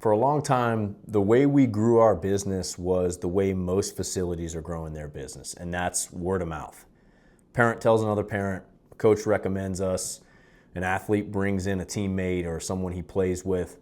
For a long time, the way we grew our business was the way most facilities are growing their business, and that's word of mouth. Parent tells another parent, coach recommends us, an athlete brings in a teammate or someone he plays with,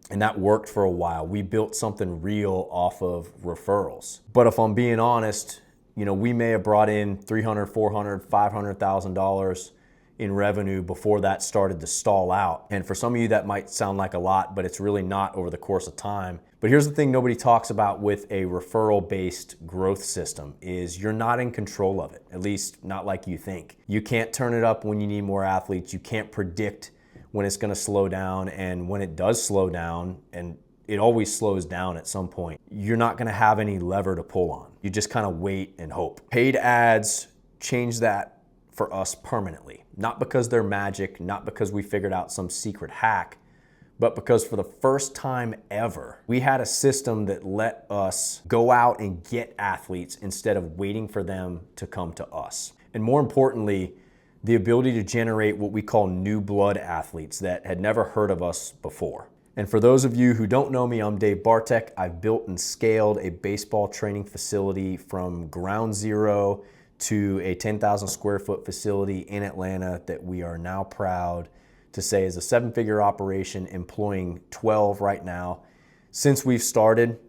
and that worked for a while. We built something real off of referrals. But if I'm being honest, we may have brought in $300,000, $400,000, $500,000 in revenue before that started to stall out. And for some of you that might sound like a lot, but it's really not over the course of time. But here's the thing nobody talks about with a referral-based growth system is you're not in control of it, at least not like you think. You can't turn it up when you need more athletes. You can't predict when it's gonna slow down, and when it does slow down, and it always slows down at some point, you're not gonna have any lever to pull on. You just kind of wait and hope. Paid ads change that for us permanently. Not because they're magic, not because we figured out some secret hack, but because for the first time ever, we had a system that let us go out and get athletes instead of waiting for them to come to us. And more importantly, the ability to generate what we call new blood athletes that had never heard of us before. And for those of you who don't know me, I'm Dave Bartek. I've built and scaled a baseball training facility from ground zero to a 10,000 square foot facility in Atlanta that we are now proud to say is a 7-figure operation, employing 12 right now. Since we've started,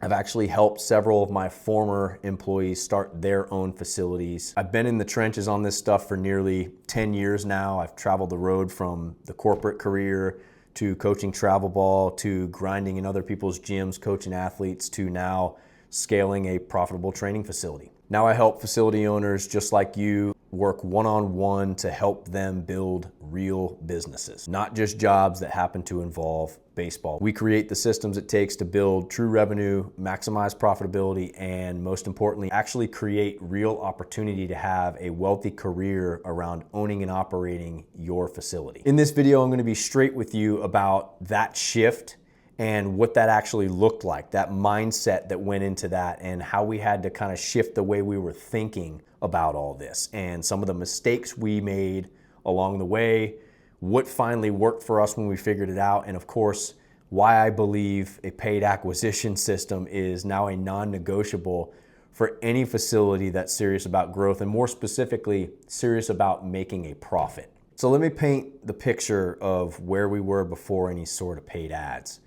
I've actually helped several of my former employees start their own facilities. I've been in the trenches on this stuff for nearly 10 years now. I've traveled the road from the corporate career to coaching travel ball, to grinding in other people's gyms, coaching athletes, to now scaling a profitable training facility. Now I help facility owners just like you work one-on-one to help them build real businesses, not just jobs that happen to involve baseball. We create the systems it takes to build true revenue, maximize profitability, and most importantly, actually create real opportunity to have a wealthy career around owning and operating your facility. In this video, I'm going to be straight with you about that shift and what that actually looked like, that mindset that went into that, and how we had to kind of shift the way we were thinking about all this, and some of the mistakes we made along the way, what finally worked for us when we figured it out, and of course, why I believe a paid acquisition system is now a non-negotiable for any facility that's serious about growth, and more specifically, serious about making a profit. So let me paint the picture of where we were before any sort of paid ads.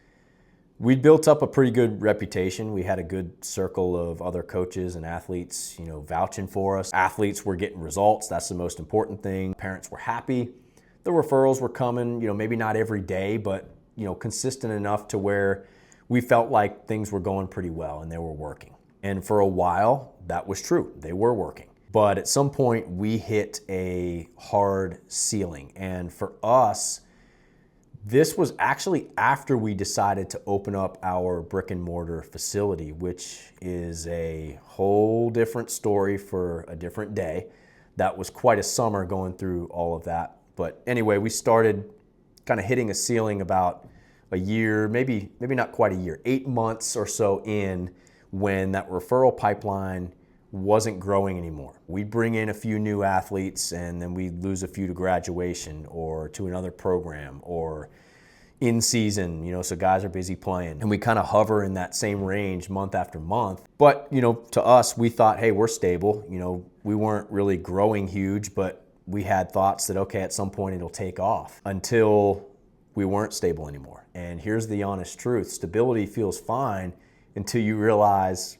We'd built up a pretty good reputation. We had a good circle of other coaches and athletes, vouching for us. Athletes were getting results. That's the most important thing. Parents were happy. The referrals were coming, maybe not every day, but, consistent enough to where we felt like things were going pretty well and they were working. And for a while, that was true. They were working. But at some point, we hit a hard ceiling. And for us, this was actually after we decided to open up our brick and mortar facility, which is a whole different story for a different day. That was quite a summer going through all of that. But anyway, we started kind of hitting a ceiling about a year, maybe not quite a year, 8 months or so in, when that referral pipeline wasn't growing anymore. We'd bring in a few new athletes and then we'd lose a few to graduation or to another program or in season, so guys are busy playing. And we kind of hover in that same range month after month. But, to us, we thought, hey, we're stable. We weren't really growing huge, but we had thoughts that, okay, at some point it'll take off, until we weren't stable anymore. And here's the honest truth. Stability feels fine until you realize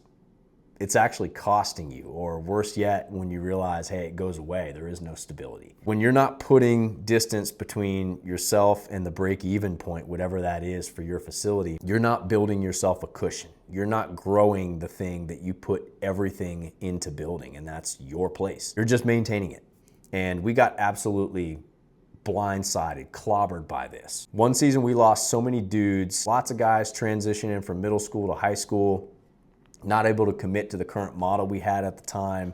it's actually costing you, or worse yet, when you realize, hey, it goes away, there is no stability. When you're not putting distance between yourself and the break-even point, whatever that is for your facility, you're not building yourself a cushion. You're not growing the thing that you put everything into building, and that's your place. You're just maintaining it. And we got absolutely blindsided, clobbered by this. One season we lost so many dudes, lots of guys transitioning from middle school to high school, not able to commit to the current model we had at the time.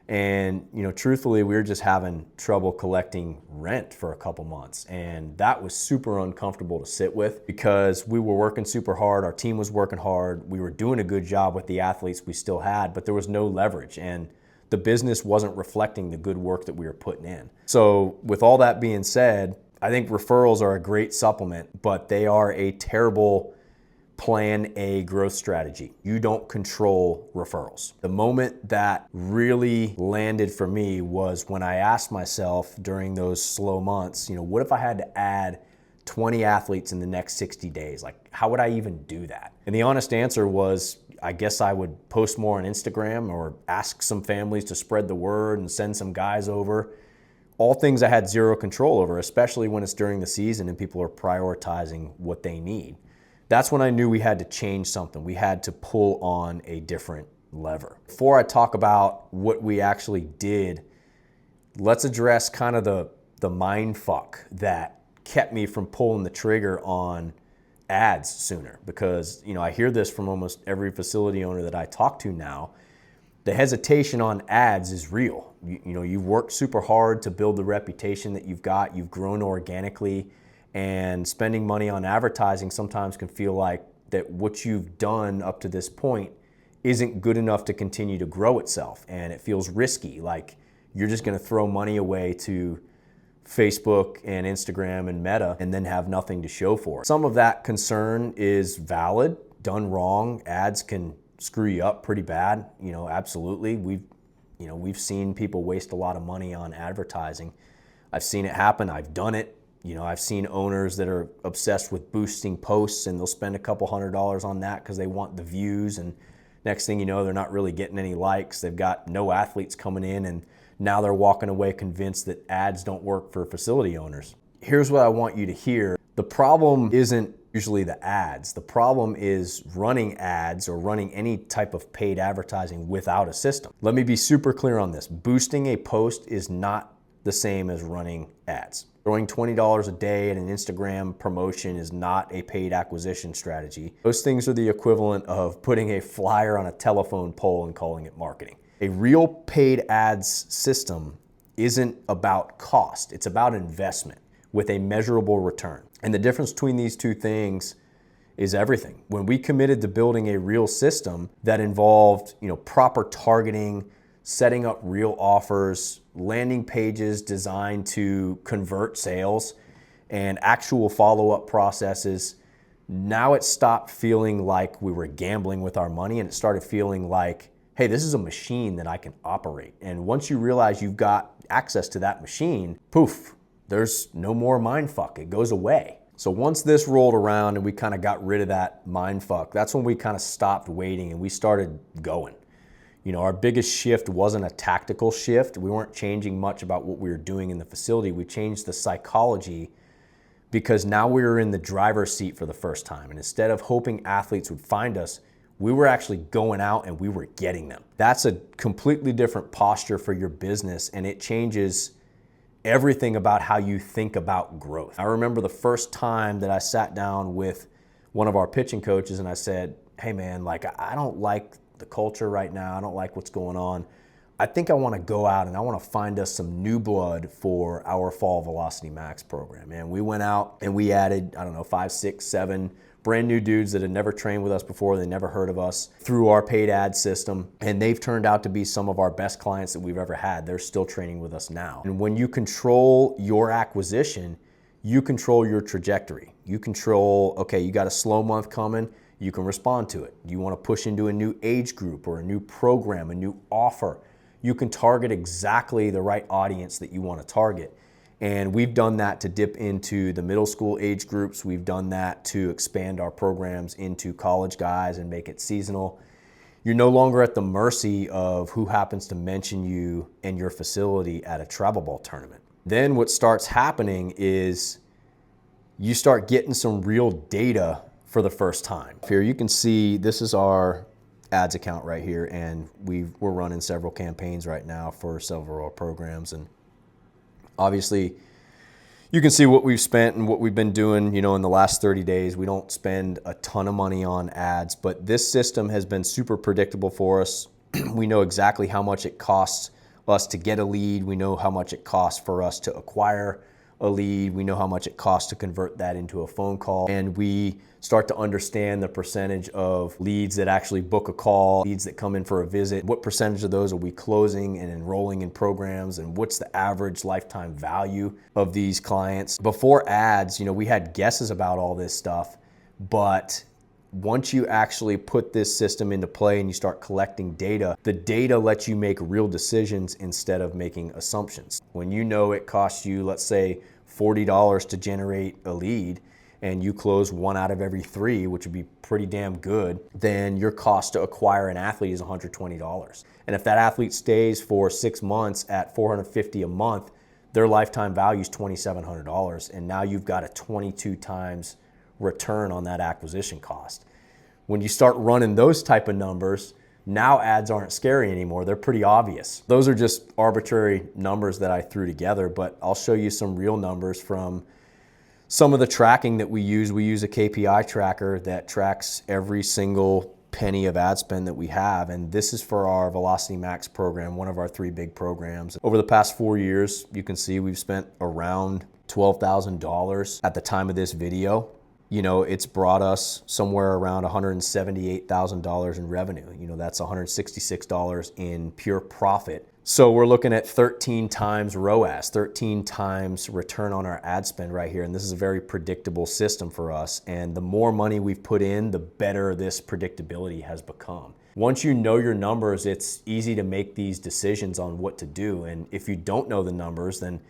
And, truthfully, we were just having trouble collecting rent for a couple months. And that was super uncomfortable to sit with, because we were working super hard. Our team was working hard. We were doing a good job with the athletes we still had, but there was no leverage. And the business wasn't reflecting the good work that we were putting in. So with all that being said, I think referrals are a great supplement, but they are a terrible plan A growth strategy. You don't control referrals. The moment that really landed for me was when I asked myself during those slow months, what if I had to add 20 athletes in the next 60 days? Like, how would I even do that? And the honest answer was, I guess I would post more on Instagram or ask some families to spread the word and send some guys over. All things I had zero control over, especially when it's during the season and people are prioritizing what they need. That's when I knew we had to change something. We had to pull on a different lever. Before I talk about what we actually did, let's address kind of the mind fuck that kept me from pulling the trigger on ads sooner. Because I hear this from almost every facility owner that I talk to now. The hesitation on ads is real. You've worked super hard to build the reputation that you've got. You've grown organically. And spending money on advertising sometimes can feel like that what you've done up to this point isn't good enough to continue to grow itself. And it feels risky, like you're just gonna throw money away to Facebook and Instagram and Meta and then have nothing to show for it. Some of that concern is valid. Done wrong, ads can screw you up pretty bad. Absolutely. We've seen people waste a lot of money on advertising. I've seen it happen. I've done it. I've seen owners that are obsessed with boosting posts and they'll spend a couple $100s on that because they want the views, and next thing you know, they're not really getting any likes. They've got no athletes coming in, and now they're walking away convinced that ads don't work for facility owners. Here's what I want you to hear. The problem isn't usually the ads. The problem is running ads or running any type of paid advertising without a system. Let me be super clear on this. Boosting a post is not the same as running ads. Throwing $20 a day at an Instagram promotion is not a paid acquisition strategy. Those things are the equivalent of putting a flyer on a telephone pole and calling it marketing. A real paid ads system isn't about cost. It's about investment with a measurable return. And the difference between these two things is everything. When we committed to building a real system that involved, proper targeting, setting up real offers, landing pages designed to convert sales, and actual follow-up processes, now it stopped feeling like we were gambling with our money and it started feeling like, hey, this is a machine that I can operate. And once you realize you've got access to that machine, poof, there's no more mind fuck. It goes away. So once this rolled around and we kind of got rid of that mind fuck, that's when we kind of stopped waiting and we started going. Our biggest shift wasn't a tactical shift. We weren't changing much about what we were doing in the facility. We changed the psychology because now we were in the driver's seat for the first time. And instead of hoping athletes would find us, we were actually going out and we were getting them. That's a completely different posture for your business, and it changes everything about how you think about growth. I remember the first time that I sat down with one of our pitching coaches and I said, hey man, I don't like the culture right now. I don't like what's going on. I think I want to go out and I want to find us some new blood for our Fall Velocity Max program. And we went out and we added, 5, 6, 7 brand new dudes that had never trained with us before. They never heard of us through our paid ad system. And they've turned out to be some of our best clients that we've ever had. They're still training with us now. And when you control your acquisition, you control your trajectory. You control, okay, you got a slow month coming. You can respond to it. You want to push into a new age group or a new program, a new offer. You can target exactly the right audience that you want to target. And we've done that to dip into the middle school age groups. We've done that to expand our programs into college guys and make it seasonal. You're no longer at the mercy of who happens to mention you and your facility at a travel ball tournament. Then what starts happening is you start getting some real data for the first time. Here you can see this is our ads account right here, and we're running several campaigns right now for several of our programs. And obviously you can see what we've spent and what we've been doing, in the last 30 days. We don't spend a ton of money on ads, but this system has been super predictable for us. We know exactly how much it costs us to get a lead. We know how much it costs for us to acquire a lead, we know how much it costs to convert that into a phone call, and we start to understand the percentage of leads that actually book a call, leads that come in for a visit, what percentage of those are we closing and enrolling in programs, and what's the average lifetime value of these clients. Before ads, we had guesses about all this stuff, but once you actually put this system into play and you start collecting data, the data lets you make real decisions instead of making assumptions. When you know it costs you, let's say, $40 to generate a lead, and you close 1 out of every 3, which would be pretty damn good, then your cost to acquire an athlete is $120. And if that athlete stays for 6 months at $450 a month, their lifetime value is $2,700. And now you've got a 22 times return on that acquisition cost. When you start running those type of numbers, now ads aren't scary anymore. They're pretty obvious. Those are just arbitrary numbers that I threw together, but I'll show you some real numbers from some of the tracking that we use. We use a KPI tracker that tracks every single penny of ad spend that we have, and this is for our Velocity Max program, one of our 3 big programs. Over the past 4 years, you can see we've spent around $12,000 at the time of this video. It's brought us somewhere around $178,000 in revenue. That's $166 in pure profit. So we're looking at 13 times ROAS, 13 times return on our ad spend right here. And this is a very predictable system for us. And the more money we've put in, the better this predictability has become. Once you know your numbers, it's easy to make these decisions on what to do. And if you don't know the numbers, then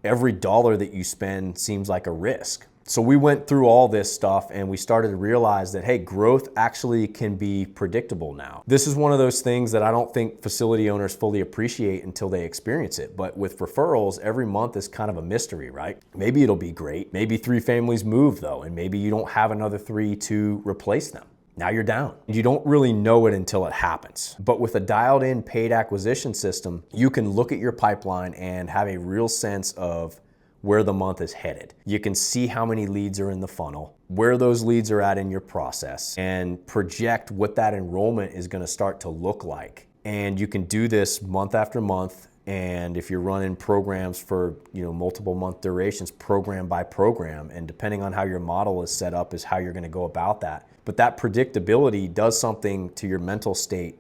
every dollar that you spend seems like a risk. So we went through all this stuff and we started to realize that, hey, growth actually can be predictable now. This is one of those things that I don't think facility owners fully appreciate until they experience it. But with referrals, every month is kind of a mystery, right? Maybe it'll be great. Maybe 3 families move though, and maybe you don't have another 3 to replace them. Now you're down. You don't really know it until it happens. But with a dialed in paid acquisition system, you can look at your pipeline and have a real sense of where the month is headed. You can see how many leads are in the funnel, where those leads are at in your process, and project what that enrollment is going to start to look like. And you can do this month after month. And if you're running programs for multiple month durations, program by program, and depending on how your model is set up is how you're going to go about that. But that predictability does something to your mental state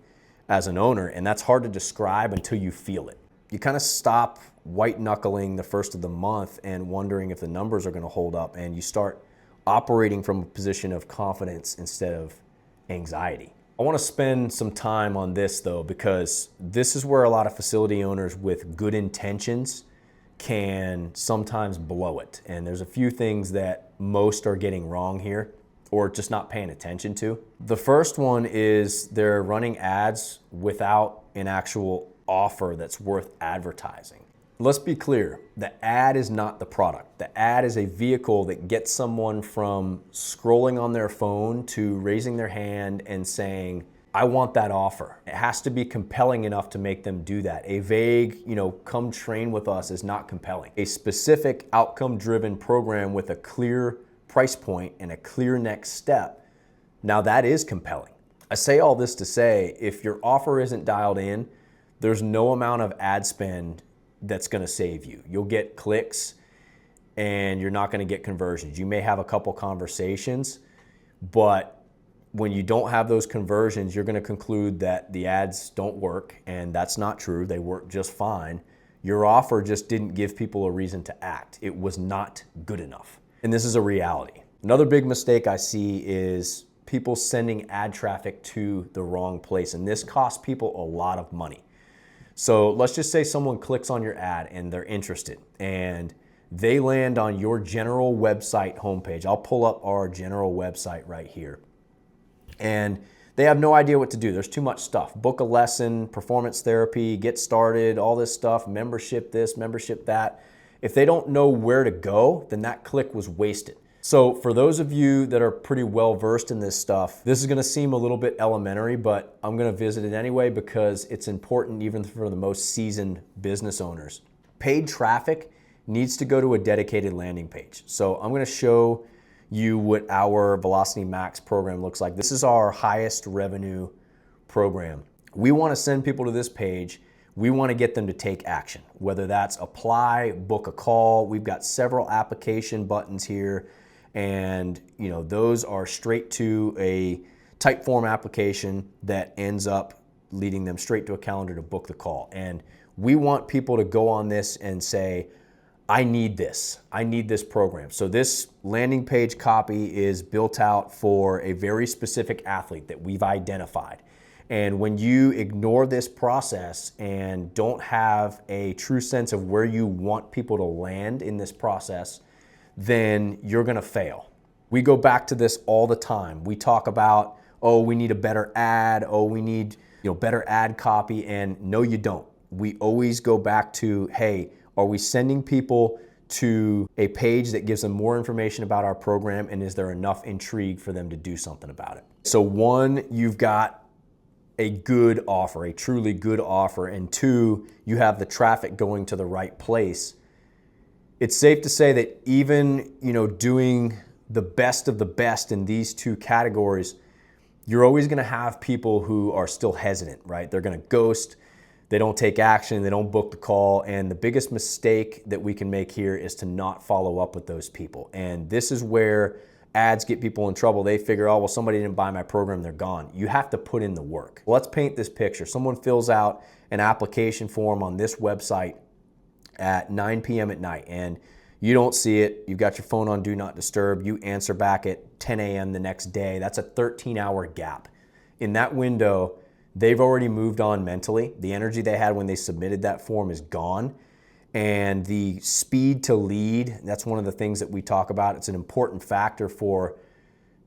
as an owner, and that's hard to describe until you feel it. You kind of stop white knuckling the first of the month and wondering if the numbers are going to hold up, and you start operating from a position of confidence instead of anxiety. I want to spend some time on this though, because this is where a lot of facility owners with good intentions can sometimes blow it. And there's a few things that most are getting wrong here or just not paying attention to. The first one is they're running ads without an actual offer that's worth advertising. Let's be clear, the ad is not the product. The ad is a vehicle that gets someone from scrolling on their phone to raising their hand and saying, I want that offer. It has to be compelling enough to make them do that. A vague, come train with us is not compelling. A specific outcome-driven program with a clear price point and a clear next step, now that is compelling. I say all this to say, if your offer isn't dialed in, there's no amount of ad spend that's going to save you. You'll get clicks and you're not going to get conversions. You may have a couple conversations, but when you don't have those conversions, you're going to conclude that the ads don't work, and that's not true. They work just fine. Your offer just didn't give people a reason to act. It was not good enough. And this is a reality. Another big mistake I see is people sending ad traffic to the wrong place, and this costs people a lot of money. So let's just say someone clicks on your ad and they're interested and they land on your general website homepage. I'll pull up our general website right here. And they have no idea what to do. There's too much stuff. Book a lesson, performance therapy, get started, all this stuff, membership this, membership that. If they don't know where to go, then that click was wasted. So for those of you that are pretty well versed in this stuff, this is going to seem a little bit elementary, but I'm going to visit it anyway because it's important even for the most seasoned business owners. Paid traffic needs to go to a dedicated landing page. So I'm going to show you what our Velocity Max program looks like. This is our highest revenue program. We want to send people to this page We want to get them to take action, whether that's apply, book a call. We've got several application buttons here, and those are straight to a type form application that ends up leading them straight to a calendar to book the call. And we want people to go on this and say, I need this program. So this landing page copy is built out for a very specific athlete that we've identified. And when you ignore this process and don't have a true sense of where you want people to land in this process, then you're gonna fail. We go back to this all the time. We talk about, oh, we need a better ad, oh, we need better ad copy, and no, you don't. We always go back to, hey, are we sending people to a page that gives them more information about our program, and is there enough intrigue for them to do something about it? So one, you've got a good offer, a truly good offer, and two, you have the traffic going to the right place. It's safe to say that even doing the best of the best in these two categories, you're always going to have people who are still hesitant, right? They're going to ghost, they don't take action, they don't book the call, and the biggest mistake that we can make here is to not follow up with those people. And this is where ads get people in trouble. They figure, oh, well, somebody didn't buy my program, they're gone. You have to put in the work. Let's paint this picture. Someone fills out an application form on this website at 9 p.m. at night, and you don't see it. You've got your phone on Do Not Disturb. You answer back at 10 a.m. the next day. That's a 13-hour gap. In that window, they've already moved on mentally. The energy they had when they submitted that form is gone. And the speed to lead, that's one of the things that we talk about. It's an important factor for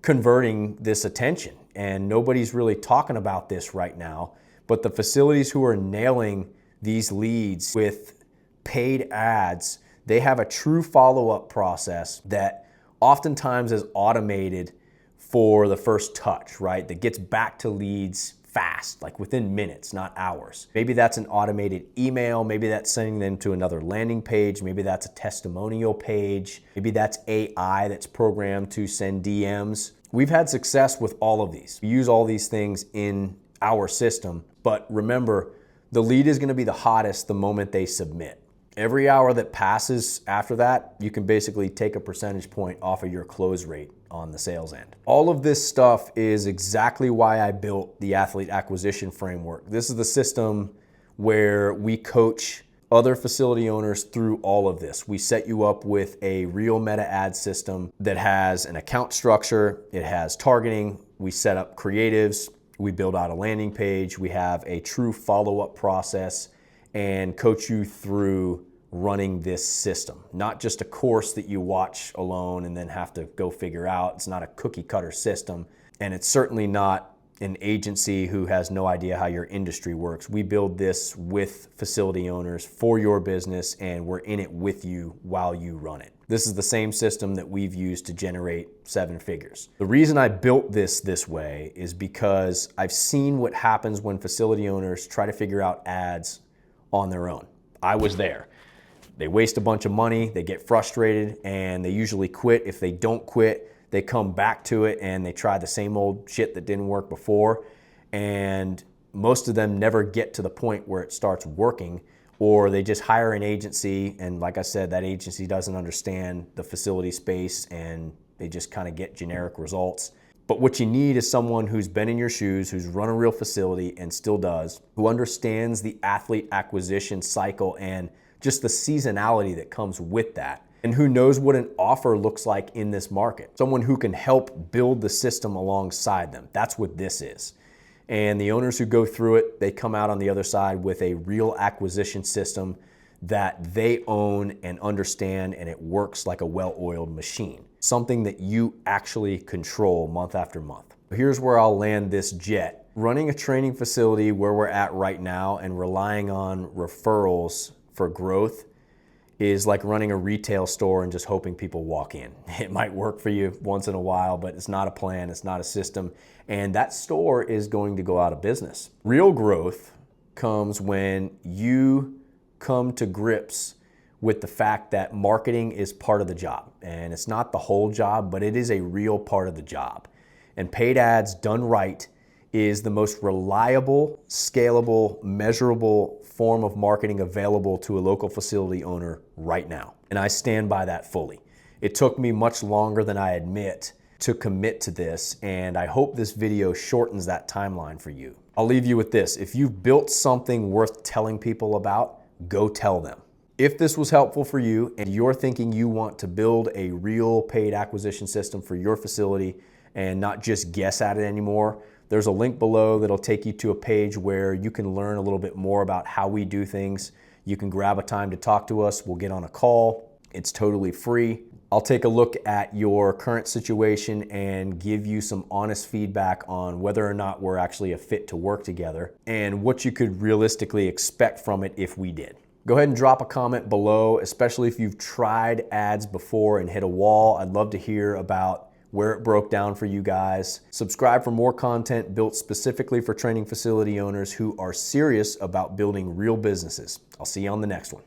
converting this attention. And nobody's really talking about this right now. But the facilities who are nailing these leads with paid ads, they have a true follow-up process that oftentimes is automated for the first touch, right? That gets back to leads fast, like within minutes, not hours. Maybe that's an automated email. Maybe that's sending them to another landing page. Maybe that's a testimonial page. Maybe that's AI that's programmed to send DMs. We've had success with all of these. We use all these things in our system, but remember, the lead is going to be the hottest the moment they submit. Every hour that passes after that, you can basically take a percentage point off of your close rate on the sales end. All of this stuff is exactly why I built the Athlete Acquisition Framework. This is the system where we coach other facility owners through all of this. We set you up with a real meta ad system that has an account structure, it has targeting, we set up creatives, we build out a landing page, we have a true follow-up process, and coach you through running this system. Not just a course that you watch alone and then have to go figure out. It's not a cookie cutter system, and it's certainly not an agency who has no idea how your industry works. We build this with facility owners for your business, and we're in it with you while you run it. This is the same system that we've used to generate 7 figures. The reason I built this way is because I've seen what happens when facility owners try to figure out ads on their own. I was there. They waste a bunch of money, they get frustrated, and they usually quit. If they don't quit, they come back to it and they try the same old shit that didn't work before. And most of them never get to the point where it starts working, or they just hire an agency, and like I said, that agency doesn't understand the facility space and they just kind of get generic results. But what you need is someone who's been in your shoes, who's run a real facility and still does, who understands the athlete acquisition cycle and just the seasonality that comes with that, and who knows what an offer looks like in this market. Someone who can help build the system alongside them. That's what this is. And the owners who go through it, they come out on the other side with a real acquisition system that they own and understand, and it works like a well-oiled machine. Something that you actually control month after month. Here's where I'll land this jet. Running a training facility where we're at right now and relying on referrals for growth is like running a retail store and just hoping people walk in. It might work for you once in a while, but it's not a plan, it's not a system, and that store is going to go out of business. Real growth comes when you come to grips with the fact that marketing is part of the job. And it's not the whole job, but it is a real part of the job. And paid ads done right is the most reliable, scalable, measurable form of marketing available to a local facility owner right now. And I stand by that fully. It took me much longer than I admit to commit to this, and I hope this video shortens that timeline for you. I'll leave you with this. If you've built something worth telling people about, go tell them. If this was helpful for you and you're thinking you want to build a real paid acquisition system for your facility and not just guess at it anymore, there's a link below that'll take you to a page where you can learn a little bit more about how we do things. You can grab a time to talk to us. We'll get on a call. It's totally free. I'll take a look at your current situation and give you some honest feedback on whether or not we're actually a fit to work together and what you could realistically expect from it if we did. Go ahead and drop a comment below, especially if you've tried ads before and hit a wall. I'd love to hear about where it broke down for you guys. Subscribe for more content built specifically for training facility owners who are serious about building real businesses. I'll see you on the next one.